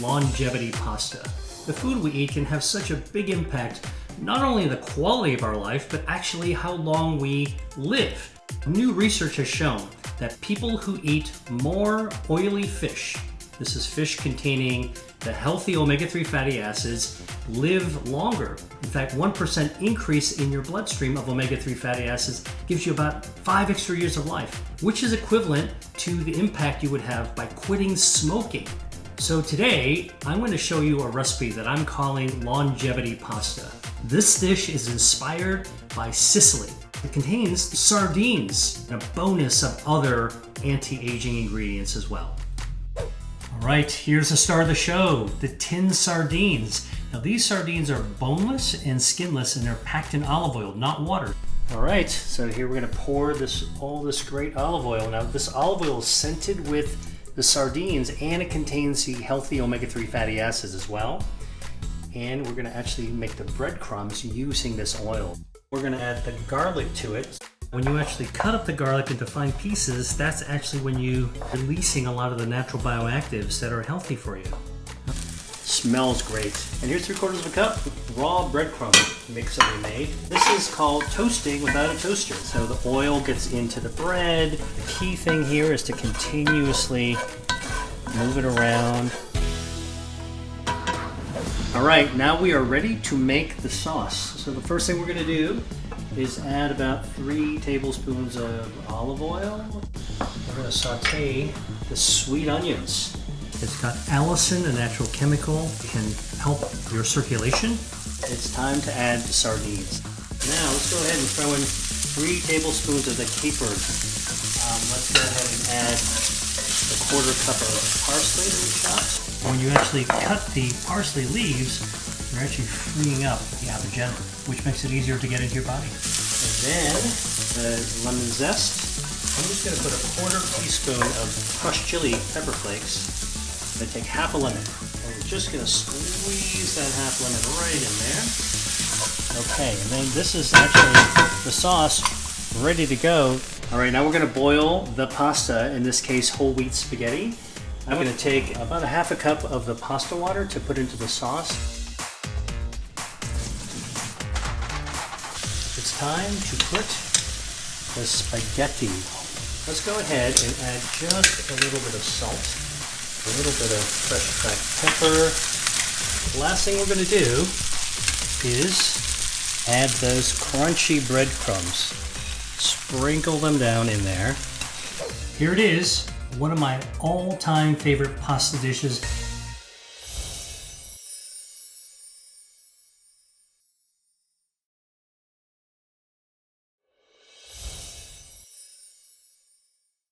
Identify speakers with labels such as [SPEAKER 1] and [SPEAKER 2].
[SPEAKER 1] longevity pasta. The food we eat can have such a big impact, not only on the quality of our life, but actually how long we live. New research has shown that people who eat more oily fish, this is fish containing the healthy omega-3 fatty acids, live longer. In fact, 1% increase in your bloodstream of omega-3 fatty acids gives you about 5 extra years of life, which is equivalent to the impact you would have by quitting smoking. So today, I'm going to show you a recipe that I'm calling longevity pasta. This dish is inspired by Sicily. It contains sardines and a bonus of other anti-aging ingredients as well. All right, here's the star of the show, the tin sardines. Now these sardines are boneless and skinless and they're packed in olive oil, not water. All right, so here we're gonna pour all this great olive oil. Now this olive oil is scented with the sardines and it contains the healthy omega-3 fatty acids as well. And we're gonna actually make the breadcrumbs using this oil. We're gonna add the garlic to it. When you actually cut up the garlic into fine pieces, that's actually when you're releasing a lot of the natural bioactives that are healthy for you. Smells great. And here's 3/4 of a cup of raw breadcrumb mix that we made. This is called toasting without a toaster. So the oil gets into the bread. The key thing here is to continuously move it around. All right, now we are ready to make the sauce. So the first thing we're gonna do is add about 3 tablespoons of olive oil. We're going to saute the sweet onions. It's got allicin, a natural chemical, can help your circulation. It's time to add the sardines. Now let's go ahead and throw in 3 tablespoons of the capered. Let's go ahead and add a 1/4 cup of parsley that we chopped. When you actually cut the parsley leaves, you're actually freeing up the apigenin, which makes it easier to get into your body. And then the lemon zest. I'm just going to put a 1/4 teaspoon of crushed chili pepper flakes. I'm going to take half a lemon. And we're just going to squeeze that half lemon right in there. Okay, and then this is actually the sauce ready to go. All right, now we're going to boil the pasta, in this case whole wheat spaghetti. I'm going to take about a half a cup of the pasta water to put into the sauce. It's time to put the spaghetti. Let's go ahead and add just a little bit of salt, a little bit of fresh cracked pepper. The last thing we're going to do is add those crunchy breadcrumbs. Sprinkle them down in there. Here it is, one of my all-time favorite pasta dishes.